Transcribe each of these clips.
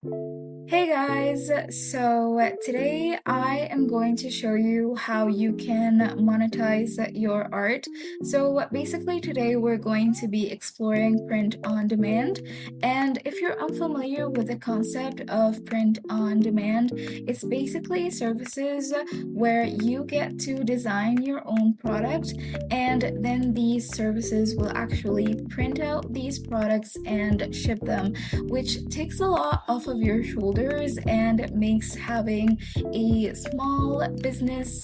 Hey guys, so today I am going to show you how you can monetize your art. So basically today we're going to be exploring print on demand, and if you're unfamiliar with the concept of print on demand, it's basically services where you get to design your own product and then these services will actually print out these products and ship them, which takes a lot off of your shoulders and makes having a small business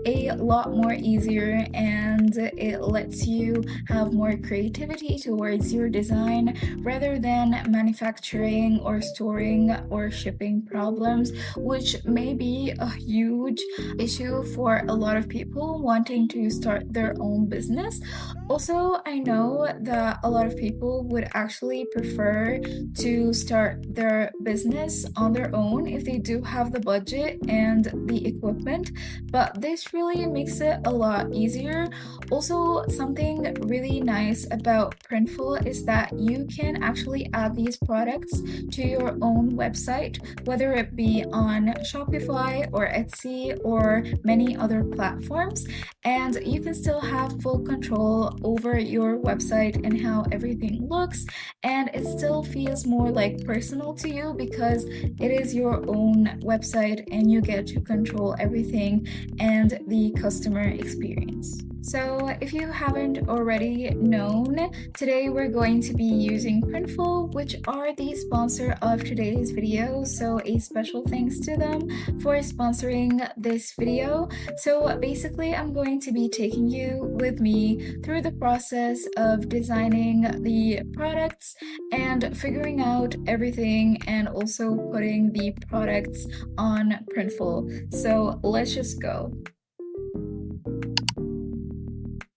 a lot more easier, and it lets you have more creativity towards your design rather than manufacturing or storing or shipping problems, which may be a huge issue for a lot of people wanting to start their own business. Also, I know that a lot of people would actually prefer to start their business on their own if they do have the budget and the equipment, but this really makes it a lot easier. Also, something really nice about Printful is that you can actually add these products to your own website, whether it be on Shopify or Etsy or many other platforms, and you can still have full control over your website and how everything looks, and it still feels more like personal to you because it is your own website and you get to control everything and the customer experience. So if you haven't already known, today we're going to be using Printful, which are the sponsor of today's video, so a special thanks to them for sponsoring this video. So basically I'm going to be taking you with me through the process of designing the products and figuring out everything and also putting the products on Printful. So let's just go.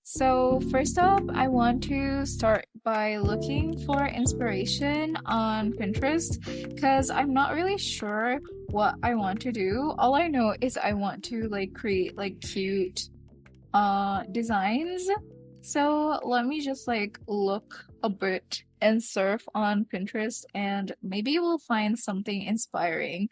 So first up, I want to start by looking for inspiration on Pinterest because I'm not really sure what I want to do. All I know is I want to create cute designs. So let me just look a bit and surf on Pinterest and maybe we'll find something inspiring.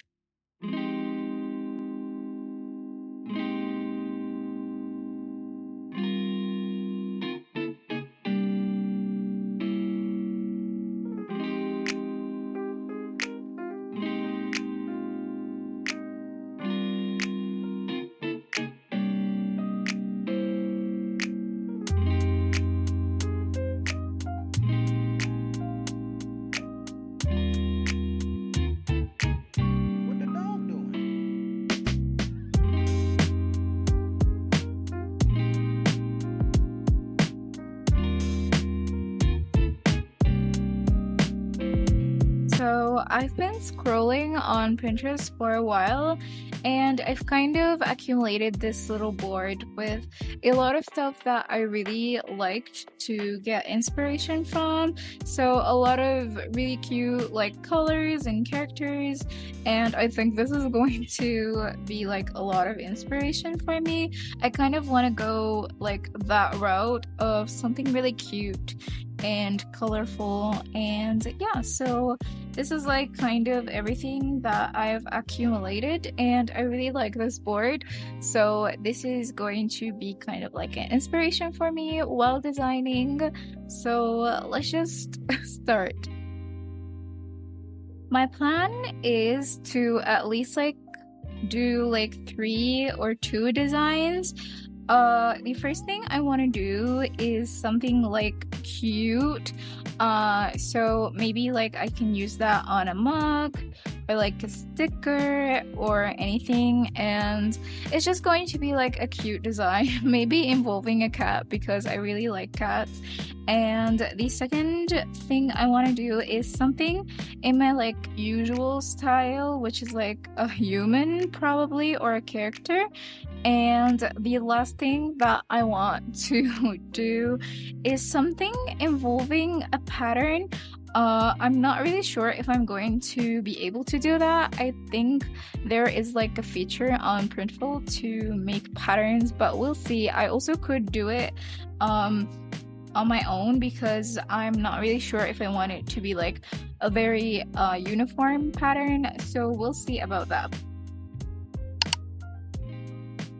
What the dog doing? So I've been scrolling on Pinterest for a while and I've kind of accumulated this little board with a lot of stuff that I really liked to get inspiration from. So a lot of really cute colors and characters, and I think this is going to be a lot of inspiration for me. I kind of want to go that route of something really cute and colorful, and yeah, so this is kind of everything that I've accumulated and I really like this board, so this is going to be kind of an inspiration for me while designing. So let's just start. My plan is to at least do 3 or 2 designs. The first thing I want to do is something cute. So maybe I can use that on a mug or a sticker or anything, and it's just going to be a cute design, maybe involving a cat because I really like cats. And the second thing I want to do is something in my usual style, which is a human probably or a character. And the last thing that I want to do is something involving a pattern. I'm not really sure if I'm going to be able to do that. I think there is a feature on Printful to make patterns, but we'll see. I also could do it on my own because I'm not really sure if I want it to be like a very uniform pattern, so we'll see about that.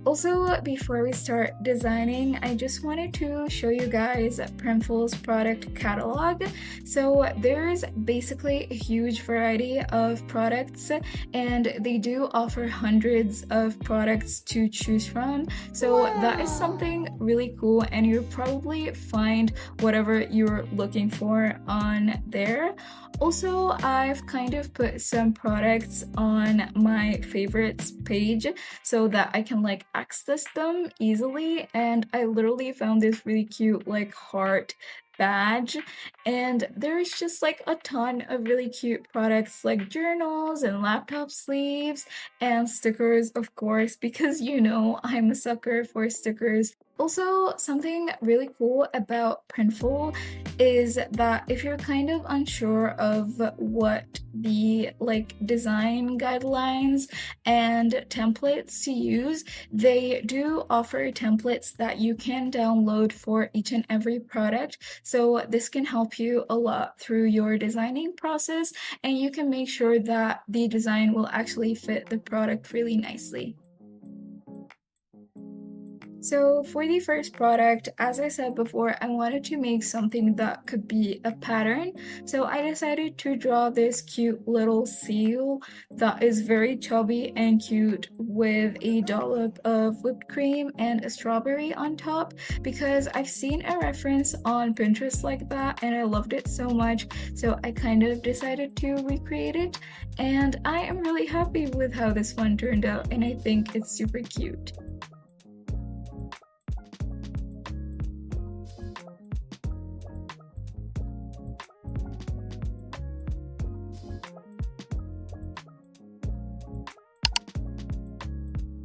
Also, before we start designing, I just wanted to show you guys PRINTFUL's product catalog. So there's basically a huge variety of products, and they do offer hundreds of products to choose from. So that is something really cool, and you'll probably find whatever you're looking for on there. Also, I've kind of put some products on my favorites page so that I can like access them easily, and I literally found this really cute like heart badge, and there's just like a ton of really cute products like journals and laptop sleeves and stickers, of course, because you know I'm a sucker for stickers. Also, something really cool about Printful is that if you're kind of unsure of what the like design guidelines and templates to use, they do offer templates that you can download for each and every product. So this can help you a lot through your designing process, and you can make sure that the design will actually fit the product really nicely. So for the first product, as I said before, I wanted to make something that could be a pattern. So I decided to draw this cute little seal that is very chubby and cute with a dollop of whipped cream and a strawberry on top, because I've seen a reference on Pinterest like that and I loved it so much. So I kind of decided to recreate it, and I am really happy with how this one turned out, and I think it's super cute.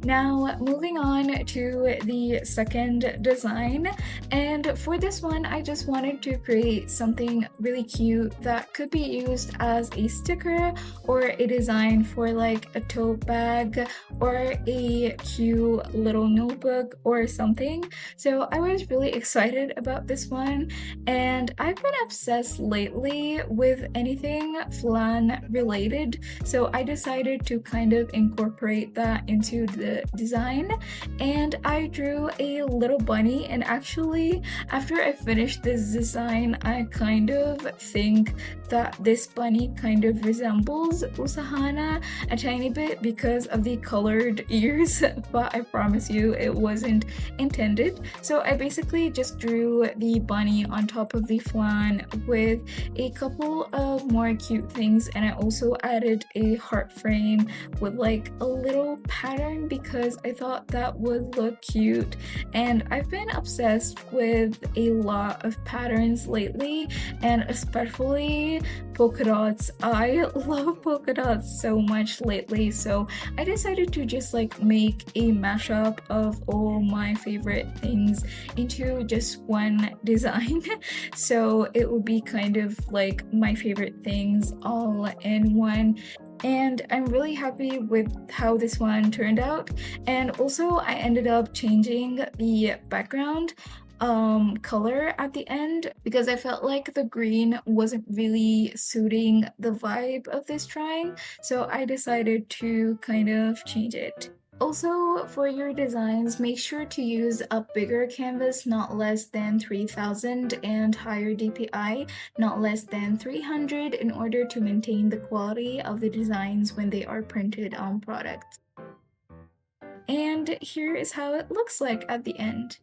Now, moving on to the second design, and for this one, I just wanted to create something really cute that could be used as a sticker or a design for like a tote bag or a cute little notebook or something. So I was really excited about this one, and I've been obsessed lately with anything flan related, so I decided to kind of incorporate that into the design, and I drew a little bunny. And actually, after I finished this design, I kind of think that this bunny kind of resembles Usahana a tiny bit because of the colored ears, but I promise you it wasn't intended. So I basically just drew the bunny on top of the flan with a couple of more cute things, and I also added a heart frame with like a little pattern because I thought that would look cute. And I've been obsessed with a lot of patterns lately, and especially polka dots. I love polka dots so much lately, so I decided to just like make a mashup of all my favorite things into just one design. So it would be kind of like my favorite things all in one, and I'm really happy with how this one turned out. And also I ended up changing the background color at the end because I felt like the green wasn't really suiting the vibe of this drawing, so I decided to kind of change it. Also, for your designs, make sure to use a bigger canvas, not less than 3000, and higher DPI, not less than 300, in order to maintain the quality of the designs when they are printed on products. And here is how it looks like at the end.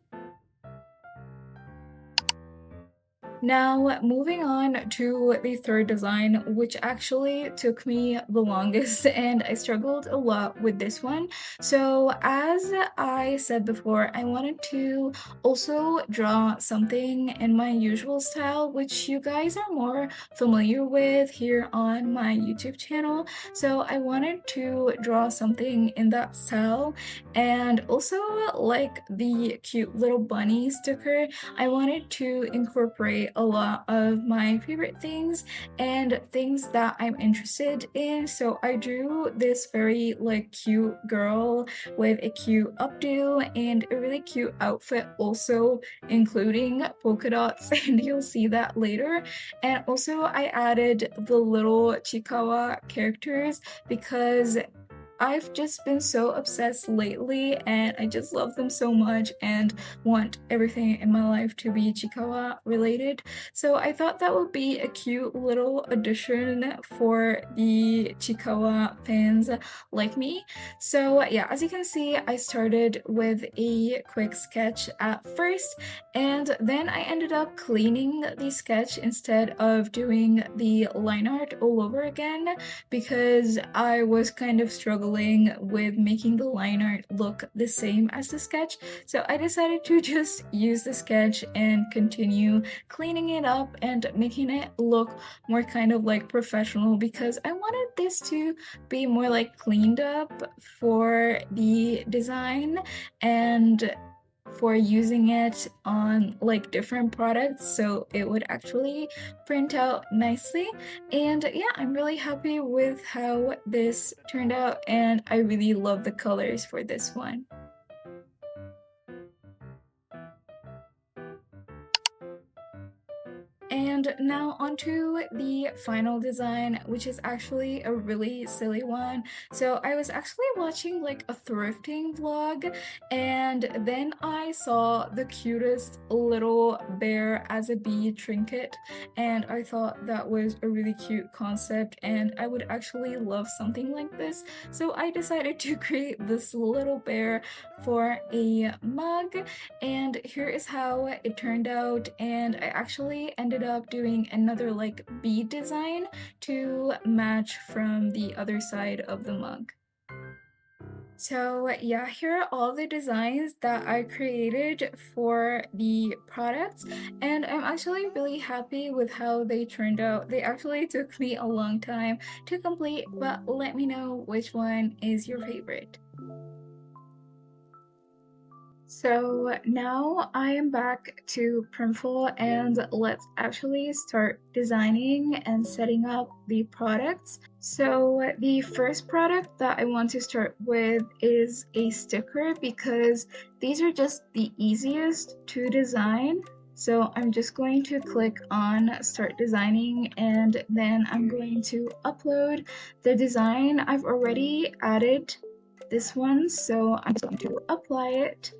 Now, moving on to the third design, which actually took me the longest, and I struggled a lot with this one. So as I said before, I wanted to also draw something in my usual style, which you guys are more familiar with here on my YouTube channel. So I wanted to draw something in that style, and also like the cute little bunny sticker, I wanted to incorporate a lot of my favorite things and things that I'm interested in. So I drew this very like cute girl with a cute updo and a really cute outfit, also including polka dots, and you'll see that later. And also I added the little chiikawa characters because I've just been so obsessed lately and I just love them so much and want everything in my life to be chiikawa related. So I thought that would be a cute little addition for the chiikawa fans like me. So yeah, as you can see, I started with a quick sketch at first, and then I ended up cleaning the sketch instead of doing the line art all over again because I was kind of struggling with making the line art look the same as the sketch. So I decided to just use the sketch and continue cleaning it up and making it look more kind of like professional because I wanted this to be more like cleaned up for the design and for using it on like different products so it would actually print out nicely. And yeah, I'm really happy with how this turned out and I really love the colors for this one. And now onto the final design, which is actually a really silly one. So I was actually watching like a thrifting vlog, and then I saw the cutest little bear as a bee trinket, and I thought that was a really cute concept and I would actually love something like this. So I decided to create this little bear for a mug, and here is how it turned out. And I actually ended up doing another like bead design to match from the other side of the mug. So yeah, here are all the designs that I created for the products, and I'm actually really happy with how they turned out. They actually took me a long time to complete, but let me know which one is your favorite. So now I am back to PRINTFUL and let's actually start designing and setting up the products. So the first product that I want to start with is a sticker because these are just the easiest to design. So I'm just going to click on start designing and then I'm going to upload the design. I've already added this one, so I'm just going to apply it.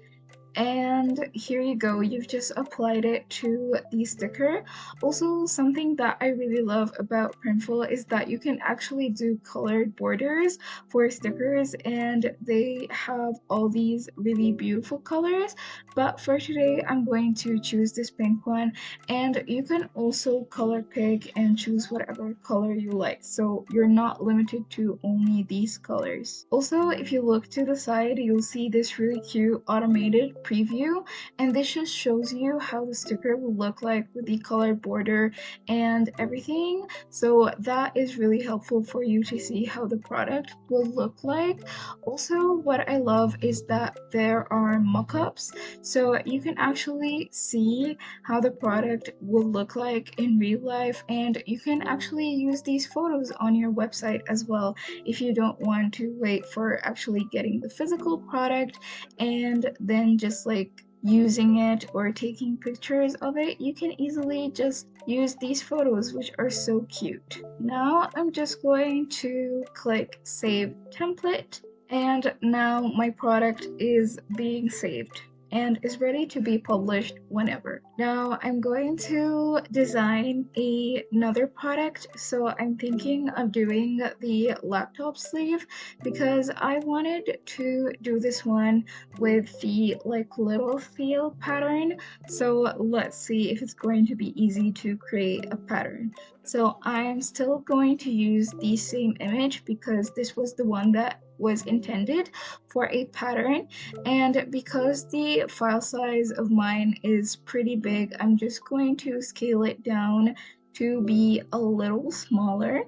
And here you go, you've just applied it to the sticker. Also, something that I really love about PRINTFUL is that you can actually do colored borders for stickers, and they have all these really beautiful colors. But for today, I'm going to choose this pink one, and you can also color pick and choose whatever color you like. So you're not limited to only these colors. Also, if you look to the side, you'll see this really cute automated preview, and this just shows you how the sticker will look like with the colored border and everything. So that is really helpful for you to see how the product will look like. Also, what I love is that there are mock-ups, so you can actually see how the product will look like in real life, and you can actually use these photos on your website as well if you don't want to wait for actually getting the physical product and then just like using it or taking pictures of it. You can easily just use these photos, which are so cute. Now I'm just going to click save template, and now my product is being saved and is ready to be published whenever. Now I'm going to design another product, so I'm thinking of doing the laptop sleeve because I wanted to do this one with the like little seal pattern. So let's see if it's going to be easy to create a pattern. So I'm still going to use the same image because this was the one that was intended for a pattern, and because the file size of mine is pretty big, I'm just going to scale it down to be a little smaller.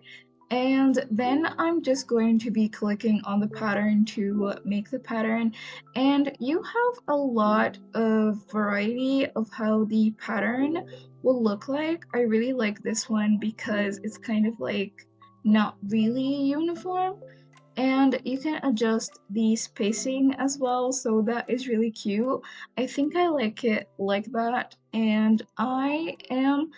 And then I'm just going to be clicking on the pattern to make the pattern, and you have a lot of variety of how the pattern will look like. I really like this one because it's kind of like not really uniform, and you can adjust the spacing as well, so that is really cute. I think I like it like that, and I am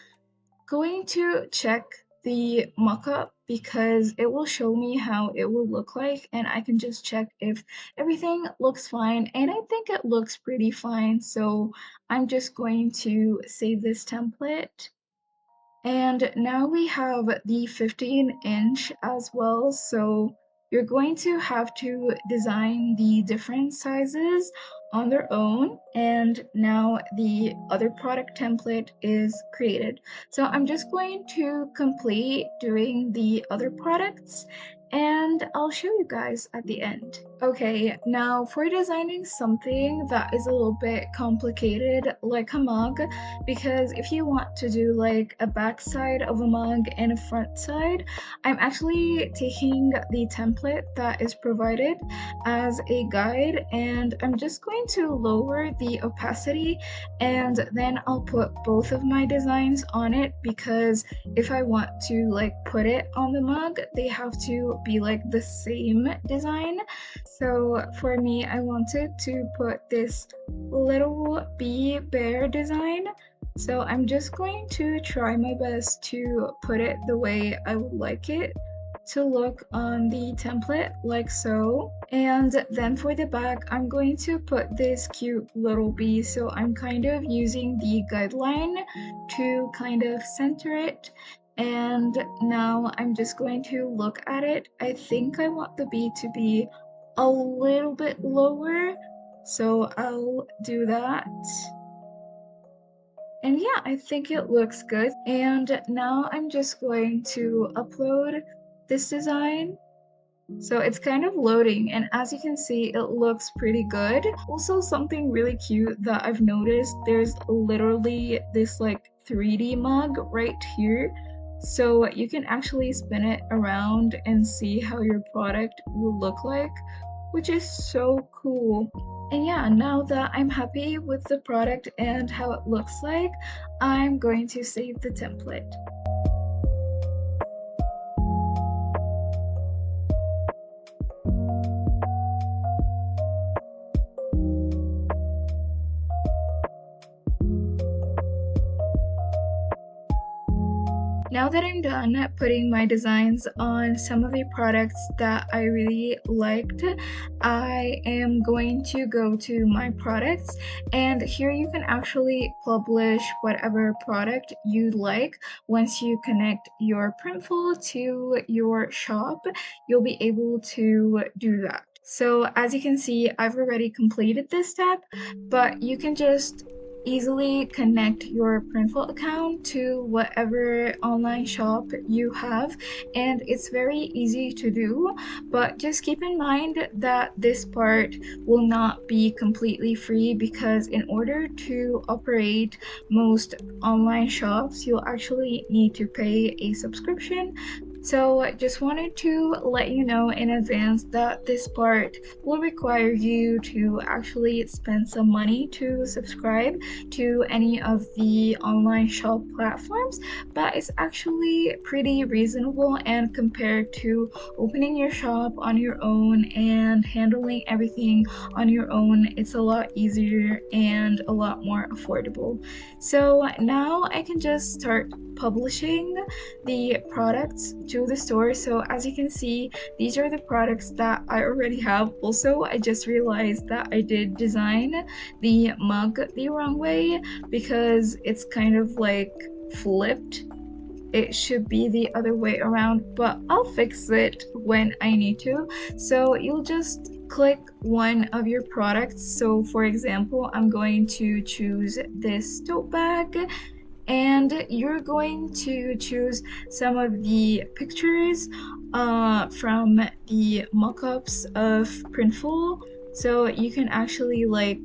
going to check the mockup because it will show me how it will look like, and I can just check if everything looks fine, and I think it looks pretty fine, so I'm just going to save this template. And now we have the 15-inch as well, so you're going to have to design the different sizes on their own. And now the other product template is created. So I'm just going to complete doing the other products and I'll show you guys at the end. Okay, now for designing something that is a little bit complicated, like a mug, because if you want to do like a back side of a mug and a front side, I'm actually taking the template that is provided as a guide, and I'm just going to lower the opacity, and then I'll put both of my designs on it, because if I want to like put it on the mug, they have to be like the same design. So for me, I wanted to put this little bee bear design, so I'm just going to try my best to put it the way I would like it to look on the template, like so. And then for the back, I'm going to put this cute little bee, so I'm kind of using the guideline to kind of center it. And now I'm just going to look at it. I think I want the bee to be a little bit lower, so I'll do that. And yeah, I think it looks good. And now I'm just going to upload this design. So it's kind of loading, and as you can see, it looks pretty good. Also, something really cute that I've noticed, there's literally this like 3D mug right here. So you can actually spin it around and see how your product will look like, which is so cool. And yeah, now that I'm happy with the product and how it looks like, I'm going to save the template. Now that I'm done putting my designs on some of the products that I really liked, I am going to go to my products, and here you can actually publish whatever product you like. Once you connect your Printful to your shop, you'll be able to do that. So as you can see, I've already completed this step, but you can just easily connect your Printful account to whatever online shop you have, and it's very easy to do. But just keep in mind that this part will not be completely free, because in order to operate most online shops, you'll actually need to pay a subscription. So just wanted to let you know in advance that this part will require you to actually spend some money to subscribe to any of the online shop platforms, but it's actually pretty reasonable, and compared to opening your shop on your own and handling everything on your own, it's a lot easier and a lot more affordable. So now I can just start publishing the products to the store. So as you can see, these are the products that I already have. Also, I just realized that I did design the mug the wrong way, because it's kind of like flipped. It should be the other way around, but I'll fix it when I need to. So you'll just click one of your products. So for example, I'm going to choose this tote bag, and you're going to choose some of the pictures from the mockups of Printful, so you can actually like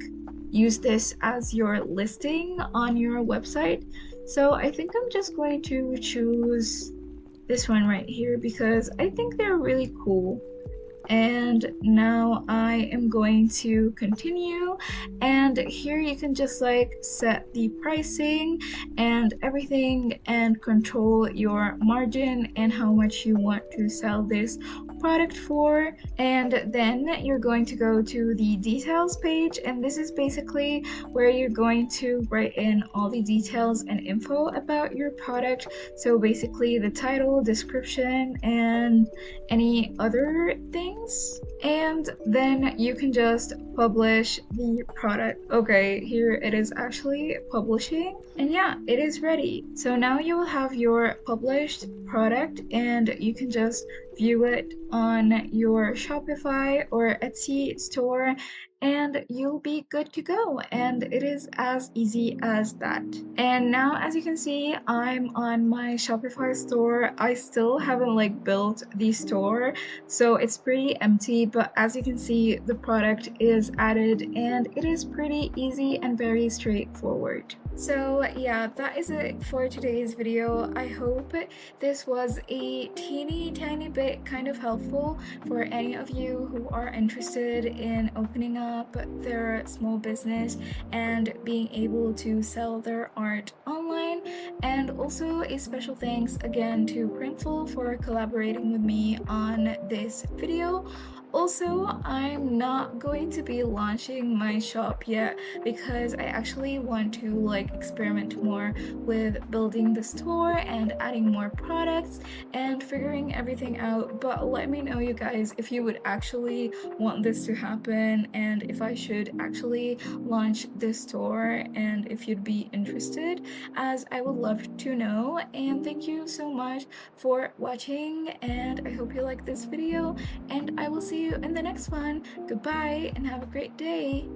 use this as your listing on your website. So I think I'm just going to choose this one right here because I think they're really cool. And now I am going to continue, and here you can just like set the pricing and everything and control your margin and how much you want to sell this product for. And then you're going to go to the details page, and this is basically where you're going to write in all the details and info about your product. So basically the title, description, and any other things. And then you can just publish the product. Okay, here it is actually publishing, and yeah, it is ready. So now you will have your published product, and you can just view it on your Shopify or Etsy store, and you'll be good to go. And it is as easy as that. And now, as you can see, I'm on my Shopify store. I still haven't like built the store, so it's pretty empty, but as you can see, the product is added and it is pretty easy and very straightforward. So yeah, that is it for today's video. I hope this was a teeny tiny bit kind of helpful for any of you who are interested in opening up their small business and being able to sell their art online. And also a special thanks again to Printful for collaborating with me on this video. Also, I'm not going to be launching my shop yet because I actually want to like experiment more with building the store and adding more products and figuring everything out. But let me know, you guys, if you would actually want this to happen and if I should actually launch this store and if you'd be interested, as I would love to know. And thank you so much for watching, and I hope you like this video, and I will see you in the next one. Goodbye and have a great day.